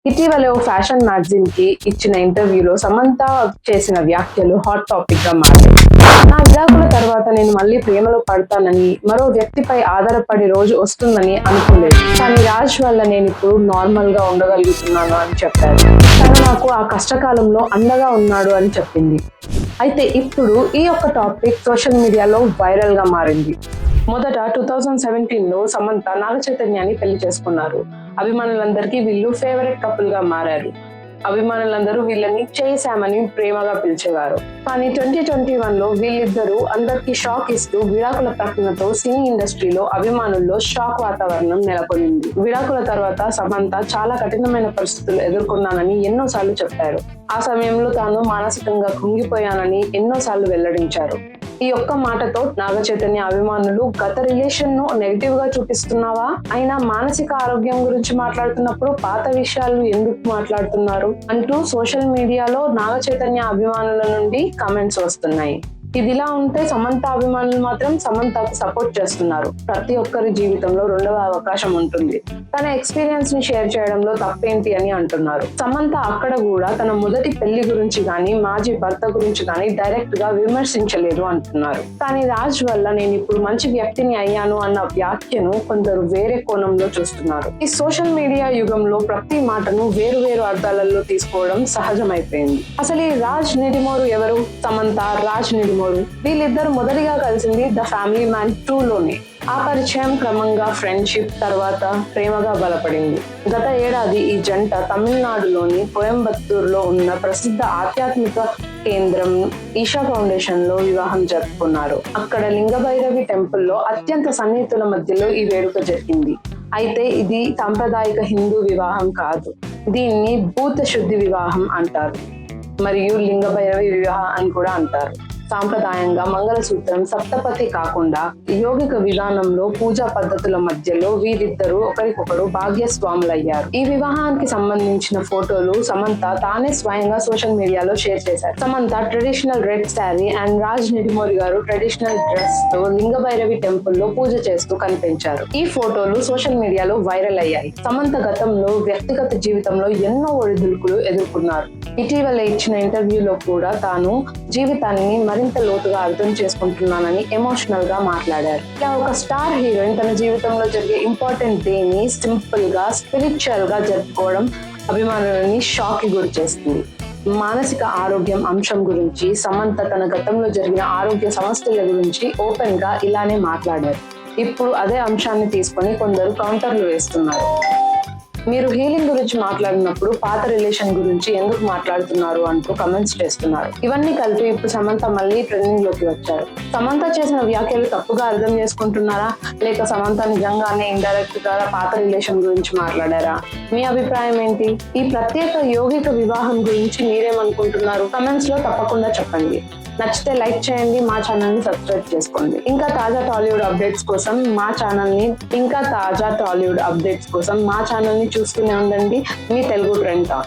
ఇటీవల ఓ fashion magazine కి ఇచ్చిన ఇంటర్వ్యూలో సమంత చేసిన వ్యాఖ్యలు హాట్ టాపిక్ గా మారాయి. నా విడాకుల తర్వాత నేను మళ్ళీ ప్రేమలో పడతానని, మరో వ్యక్తిపై ఆధారపడే రోజు వస్తుందని అనుకోలేదు. కానీ రాజ్ వల్ల నేను ఇప్పుడు నార్మల్ గా ఉండగలుగుతున్నాను అని చెప్పారు. తను నాకు ఆ కష్టకాలంలో అండగా ఉన్నాడు అని చెప్పింది. అయితే ఇప్పుడు ఈ యొక్క టాపిక్ సోషల్ మీడియాలో వైరల్ గా మారింది. మొదట 2017లో సమంత నాగ చైతన్యాన్ని పెళ్లి చేసుకున్నారు. అభిమానులందరికీ వీళ్ళు ఫేవరెట్ కపుల్ గా మారారు. అభిమానులందరూ వీళ్ళని చేశామని ప్రేమగా పిలిచేవారు. కానీ 2021లో వీళ్ళిద్దరూ అందరికీ షాక్ ఇస్తూ విడాకుల ప్రకటనతో సినీ ఇండస్ట్రీలో అభిమానుల్లో షాక్ వాతావరణం నెలకొంది. విడాకుల తర్వాత సమంత చాలా కఠినమైన పరిస్థితులు ఎదుర్కొన్నానని ఎన్నోసార్లు చెప్పారు. ఆ సమయంలో తాను మానసికంగా కృంగిపోయానని ఎన్నోసార్లు వెల్లడించారు. ఈ ఒక్క మాటతో నాగ చైతన్య అభిమానులు గత రిలేషన్ ను నెగిటివ్ గా చూపిస్తున్నావా, అయినా మానసిక ఆరోగ్యం గురించి మాట్లాడుతున్నప్పుడు పాత విషయాలు ఎందుకు మాట్లాడుతున్నారు అంటూ సోషల్ మీడియాలో నాగ చైతన్య అభిమానుల నుండి కామెంట్స్ వస్తున్నాయి. ఇదిలా ఉంటే సమంత అభిమానులు మాత్రం సమంతకు సపోర్ట్ చేస్తున్నారు. ప్రతి ఒక్కరి జీవితంలో రెండవ అవకాశం ఉంటుంది, తన ఎక్స్పీరియన్స్ ని షేర్ చేయడంలో తప్పేంటి అని అంటున్నారు. సమంత అక్కడ కూడా తన మొదటి పెళ్లి గురించి గానీ మాజీ భర్త గురించి గానీ డైరెక్ట్ గా విమర్శించలేదు అంటున్నారు. కానీ రాజ్ వల్ల నేను ఇప్పుడు మంచి వ్యక్తిని అయ్యాను అన్న వ్యాఖ్యను కొందరు వేరే కోణంలో చూస్తున్నారు. ఈ సోషల్ మీడియా యుగంలో ప్రతి మాటను వేరు వేరు అర్థాలలో తీసుకోవడం సహజమైపోయింది. అసలు ఈ రాజ్ నిడిమోరు ఎవరు? సమంత, రాజ్ నిడిమోరు వీళ్ళిద్దరు మొదటిగా కలిసింది ద ఫ్యామిలీ మ్యాన్ 2లోనే. ఆ పరిచయం క్రమంగా ఫ్రెండ్షిప్, తర్వాత ప్రేమగా బలపడింది. గత ఏడాది ఈ జంట తమిళనాడులోని కోయంబత్తూరులో ఉన్న ప్రసిద్ధ ఆధ్యాత్మిక కేంద్రం ఈషా ఫౌండేషన్ లో వివాహం జరుపుకున్నారు. అక్కడ లింగభైరవి టెంపుల్లో అత్యంత సన్నిహితుల మధ్యలో ఈ వేడుక జరిగింది. అయితే ఇది సాంప్రదాయిక హిందూ వివాహం కాదు. దీన్ని భూత శుద్ధి వివాహం అంటారు మరియు లింగభైరవి వివాహం అని కూడా అంటారు. సాంప్రదాయంగా మంగళసూత్రం, సప్తపతి కాకుండా యోగిక విధానంలో పూజా పద్ధతుల మధ్యలో వీరిద్దరూ ఒకరికొకరు భాగ్యస్వాములయ్యారు. ఈ వివాహానికి సంబంధించిన ఫోటోలు సమంత తానే స్వయంగా సోషల్ మీడియాలో షేర్ చేశారు. Samantha traditional red sari and Raj Nidimoru garu traditional dress తో లింగభైరవి టెంపుల్ లో పూజ చేస్తూ కనిపించారు. ఈ ఫోటోలు సోషల్ మీడియాలో వైరల్ అయ్యాయి. సమంత గతంలో వ్యక్తిగత జీవితంలో ఎన్నో ఒడిదుడుకులు ఎదుర్కొన్నారు. ఇటీవల ఇచ్చిన ఇంటర్వ్యూలో కూడా తాను జీవితాన్ని మరింత లోతుగా అర్థం చేసుకుంటున్నానని ఎమోషనల్ గా మాట్లాడారు. ఇలా ఒక స్టార్ హీరోయిన్ తన జీవితంలో జరిగే ఇంపార్టెంట్ డే ని సింపుల్ గా, స్పిరిచువల్ గా జరుపుకోవడం అభిమానులని షాక్ కి గురి చేస్తుంది. మానసిక ఆరోగ్యం అంశం గురించి సమంత తన గతంలో జరిగిన ఆరోగ్య సమస్యల గురించి ఓపెన్ గా ఇలానే మాట్లాడారు. ఇప్పుడు అదే అంశాన్ని తీసుకొని కొందరు కౌంటర్లు వేస్తున్నారు. మీరు హీలింగ్ గురించి మాట్లాడినప్పుడు పాత రిలేషన్ గురించి ఎందుకు మాట్లాడుతున్నారు అంటూ కమెంట్స్ చేస్తున్నారు. ఇవన్నీ కలిపి ఇప్పుడు సమంత మళ్ళీ ట్రెండింగ్ లోకి వచ్చారు. సమంత చేసిన వ్యాఖ్యలు తప్పుగా అర్థం చేసుకుంటున్నారా, లేక సమంత నిజంగానే ఇండైరెక్ట్ గా పాత రిలేషన్ గురించి మాట్లాడారా? మీ అభిప్రాయం ఏంటి? ఈ ప్రత్యేక యోగిక వివాహం గురించి మీరేమనుకుంటున్నారు? కమెంట్స్ లో తప్పకుండా చెప్పండి. నచ్చితే లైక్ చేయండి, మా ఛానల్ ని సబ్స్క్రైబ్ చేసుకోండి. ఇంకా తాజా టాలీవుడ్ అప్డేట్స్ కోసం మా ఛానల్ ని చూస్తూనే ఉండండి. మీ తెలుగు ట్రెండ్ టాక్.